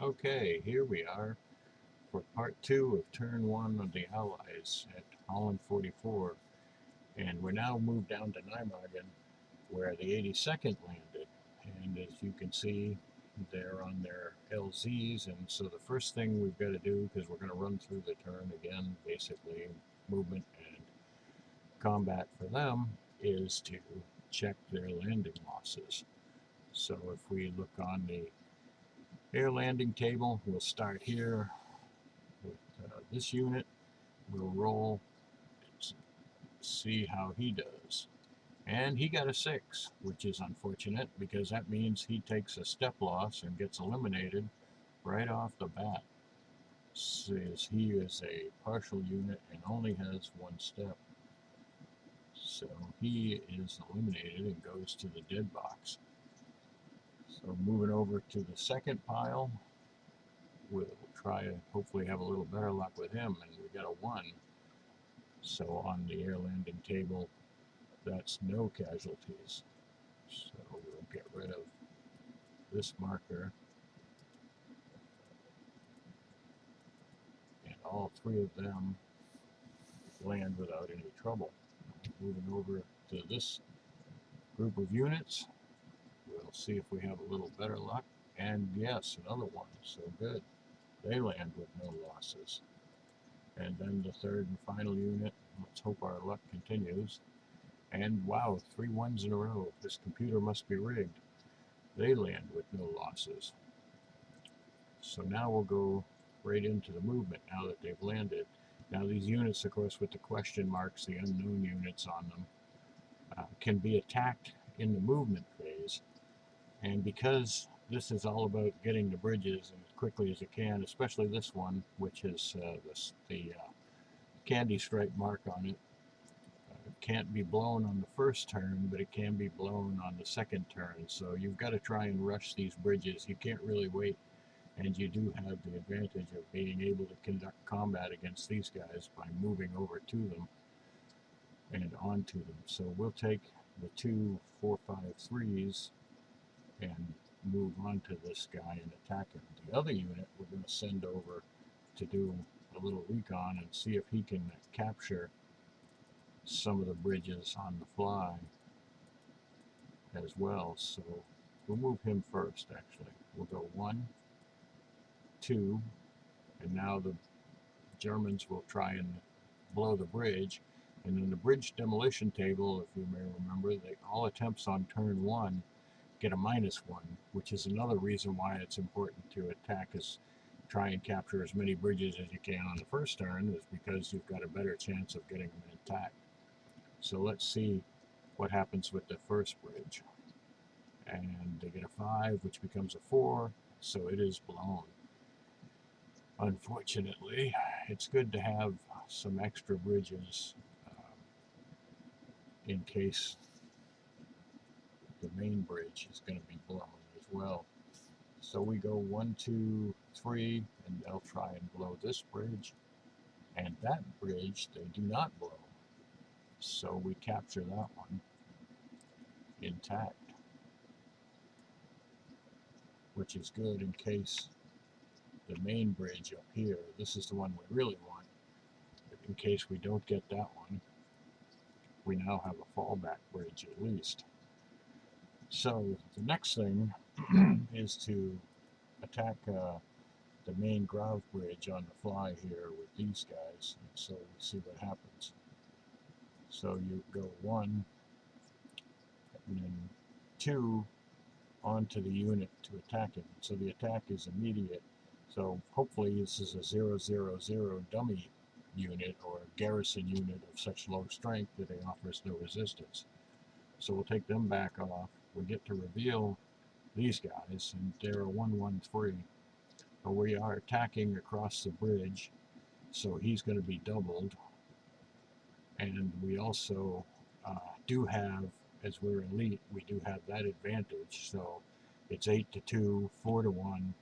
Okay, here we are for part 2 of turn 1 of the Allies at Holland 44. And we're now moved down to Nijmegen where the 82nd landed. And as you can see, they're on their LZs. And so the first thing we've got to do, because we're going to run through the turn again, basically movement and combat for them, is to check their landing losses. So if we look on the air landing table, we'll start here with this unit. We'll roll, see how he does. And he got a 6, which is unfortunate because that means he takes a step loss and gets eliminated right off the bat. Says he is a partial unit and only has 1 step. So he is eliminated and goes to the dead box. So moving over to the second pile, we'll try to hopefully have a little better luck with him, and we got a 1. So on the air landing table, that's no casualties. So we'll get rid of this marker, and all 3 of them land without any trouble. Moving over to this group of units, we'll see if we have a little better luck. And yes, another 1, so good. They land with no losses. And then the third and final unit, let's hope our luck continues. And wow, 3 1s in a row. This computer must be rigged. They land with no losses. So now we'll go right into the movement now that they've landed. Now these units, of course, with the question marks, the unknown units on them, can be attacked in the movement phase. And because this is all about getting the bridges as quickly as it can, especially this one, which is the candy stripe mark on it, can't be blown on the first turn, but it can be blown on the second turn. So you've got to try and rush these bridges. You can't really wait, and you do have the advantage of being able to conduct combat against these guys by moving over to them and onto them. So we'll take the 2 4 5 3s and move on to this guy and attack him. The other unit we're going to send over to do a little recon and see if he can capture some of the bridges on the fly as well. So we'll move him first, actually. We'll go 1, 2, and now the Germans will try and blow the bridge. And in the bridge demolition table, if you may remember, all attempts on turn 1 get a -1, which is another reason why it's important to attack try and capture as many bridges as you can on the first turn, is because you've got a better chance of getting them intact. So let's see what happens with the first bridge. And they get a 5, which becomes a 4, so it is blown. Unfortunately, it's good to have some extra bridges in case the main bridge is going to be blown as well. So we go 1, 2, 3, and they'll try and blow this bridge. And that bridge they do not blow. So we capture that one intact, which is good in case the main bridge up here, this is the one we really want, but in case we don't get that one, we now have a fallback bridge at least. So the next thing is to attack the main Grave bridge on the fly here with these guys, and so we see what happens. So you go 1 and then 2 onto the unit to attack it. So the attack is immediate. So hopefully this is a 000 dummy unit or garrison unit of such low strength that it offers no resistance. So we'll take them back off. We get to reveal these guys, and they're a 1-1-3. But we are attacking across the bridge, so he's going to be doubled. And we also do have, as we're elite, we do have that advantage. So it's 8-2, 4-1,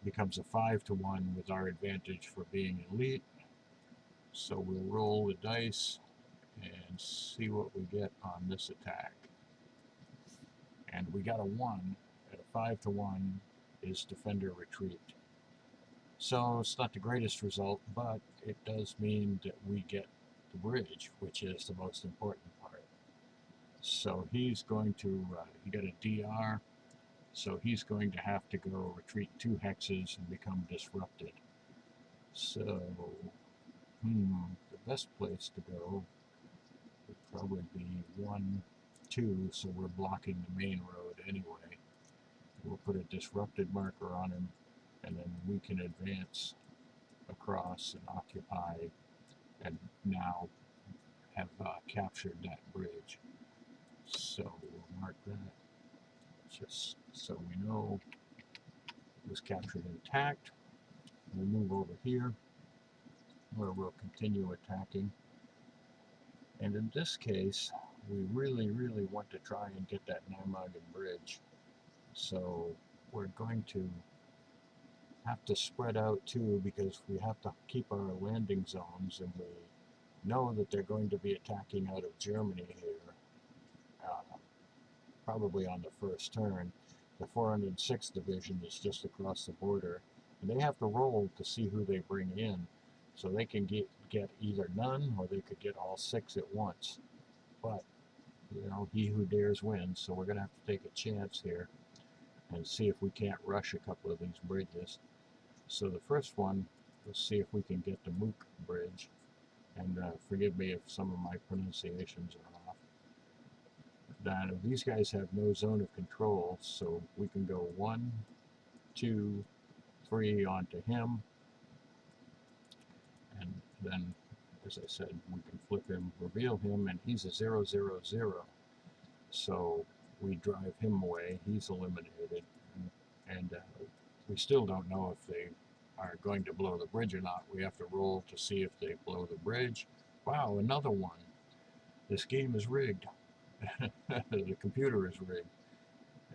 becomes a 5-1 with our advantage for being elite. So we'll roll the dice and see what we get on this attack. And we got a 1, and a 5-1 is defender retreat. So it's not the greatest result, but it does mean that we get the bridge, which is the most important part. So he's going to, he got a DR, so he's going to have to go retreat 2 hexes and become disrupted. So, the best place to go would probably be 1, 2, so we're blocking the main road anyway. We'll put a disrupted marker on him, and then we can advance across and occupy, and now have captured that bridge. So we'll mark that just so we know it was captured intact. We'll move over here where we'll continue attacking. And in this case, we really want to try and get that Nijmegen bridge. So we're going to have to spread out too, because we have to keep our landing zones, and we know that they're going to be attacking out of Germany here, probably on the first turn. The 406th Division is just across the border, and they have to roll to see who they bring in. So they can get either none, or they could get all 6 at once. But, you know, he who dares wins, so we're going to have to take a chance here and see if we can't rush a couple of these bridges. So the first one, let's see if we can get the Mook Bridge, and forgive me if some of my pronunciations are off. Now, these guys have no zone of control, so we can go 1, 2, 3 onto him, and then, as I said, we can flip him, reveal him, and he's a 0, 0, 0. So we drive him away, he's eliminated, and we still don't know if they are going to blow the bridge or not. We have to roll to see if they blow the bridge. Wow, another one. This game is rigged. The computer is rigged.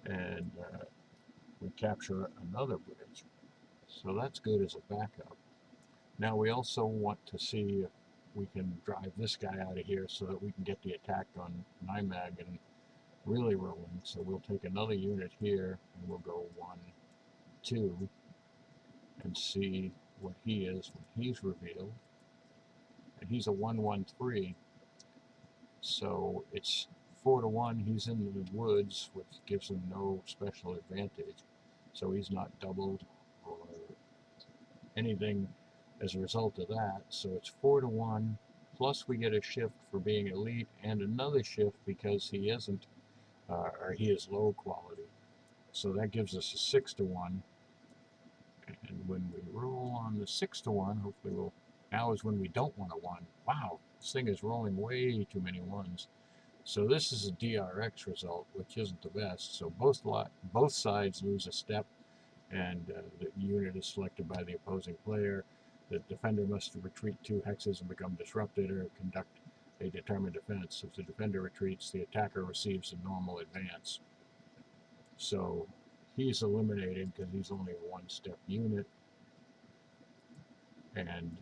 And we capture another bridge. So that's good as a backup. Now we also want to see if we can drive this guy out of here so that we can get the attack on Nijmegen really rolling. So we'll take another unit here, and we'll go 1, 2, and see what he is when he's revealed. And he's a 1, 1, 3. So it's 4 to 1. He's in the woods, which gives him no special advantage. So he's not doubled or anything as a result of that. So it's 4 to 1. Plus we get a shift for being elite, and another shift because he isn't, or he is low quality. So that gives us a 6 to 1. And when we roll on the 6 to 1, hopefully we'll, now is when we don't want a 1. Wow, this thing is rolling way too many 1s. So this is a DRX result, which isn't the best. So both sides lose a step, and the unit is selected by the opposing player. The defender must retreat 2 hexes and become disrupted, or conduct a determined defense. If the defender retreats, the attacker receives a normal advance. So he's eliminated because he's only a 1-step unit, and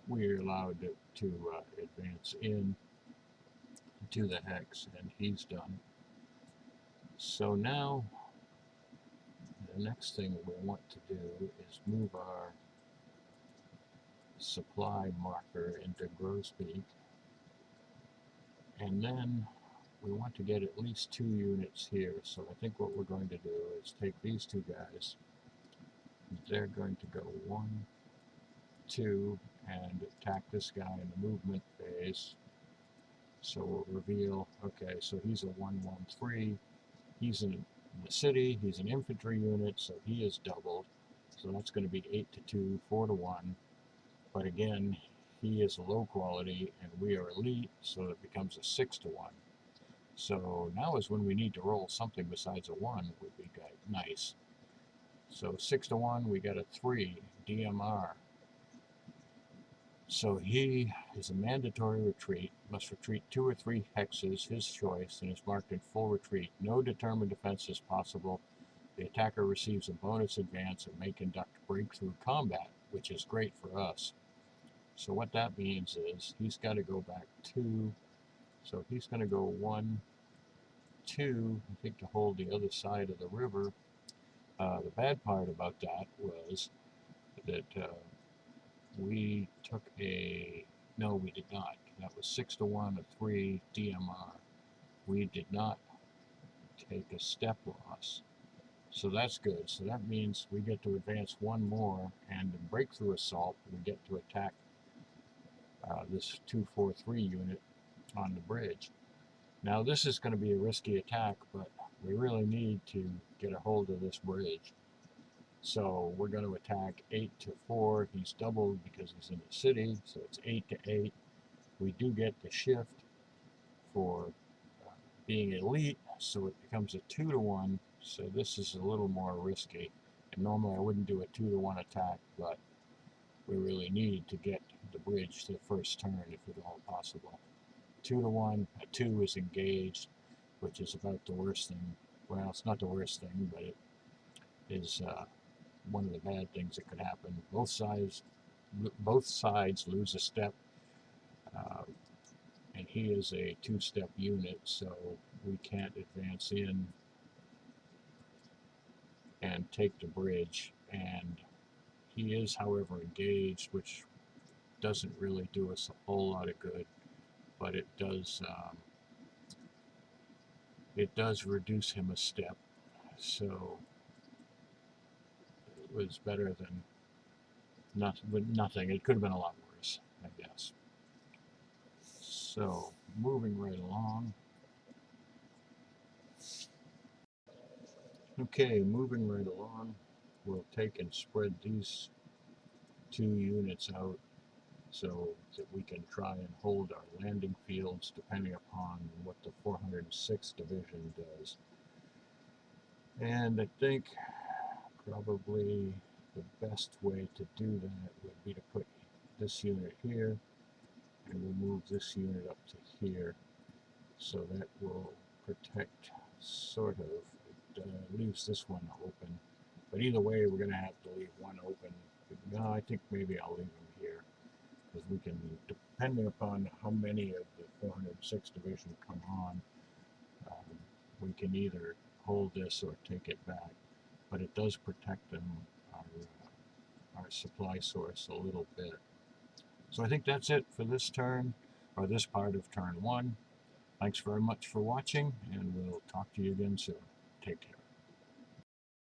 we're allowed to advance in to the hex, and he's done. So now the next thing we want to do is move our supply marker into Grosbeak, and then we want to get at least 2 units here. So I think what we're going to do is take these 2 guys. They're going to go 1, 2, and attack this guy in the movement phase. So we'll reveal, okay, so he's a 1, 1, 3. He's in the city, he's an infantry unit, so he is doubled. So that's going to be 8 to 2, 4 to 1. But again, he is low quality and we are elite, so it becomes a 6 to 1. So now is when we need to roll something besides a 1 would be nice. So 6 to 1, we got a 3, DMR. So he is a mandatory retreat, must retreat 2 or 3 hexes, his choice, and is marked in full retreat. No determined defense is possible. The attacker receives a bonus advance and may conduct breakthrough combat, which is great for us. So what that means is he's got to go back 2. So he's going to go 1, 2, I think, to hold the other side of the river. The bad part about that was that we took no, we did not. That was 6-1, a 3 DMR. We did not take a step loss. So that's good. So that means we get to advance one more, and in breakthrough assault, we get to attack this 243 unit on the bridge. Now this is going to be a risky attack, but we really need to get a hold of this bridge. So we're going to attack 8-4. He's doubled because he's in the city, so it's 8-8. We do get the shift for being elite, so it becomes a 2-1. So this is a little more risky. And normally I wouldn't do a 2-1 attack, but we really need to get the bridge to the first turn if at all possible. 2-1, a 2 is engaged, which is about the worst thing. Well, it's not the worst thing, but it is one of the bad things that could happen. Both sides lose a step, and he is a 2-step unit, so we can't advance in and take the bridge. And he is, however, engaged, which doesn't really do us a whole lot of good, but it does reduce him a step. So it was better than nothing. It could have been a lot worse, I guess. So moving right along. Okay, moving right along, we'll take and spread these 2 units out so that we can try and hold our landing fields depending upon what the 406th Division does. And I think probably the best way to do that would be to put this unit here, and we'll move this unit up to here, so that will protect, sort of. It leaves this one open, but either way we're going to have to leave one open. No, I think maybe I'll leave them here, because we can, depending upon how many of the 406th Division come on, we can either hold this or take it back, but it does protect them, our supply source, a little bit. So I think that's it for this turn, or this part of turn 1. Thanks very much for watching, and we'll talk to you again soon. Take care.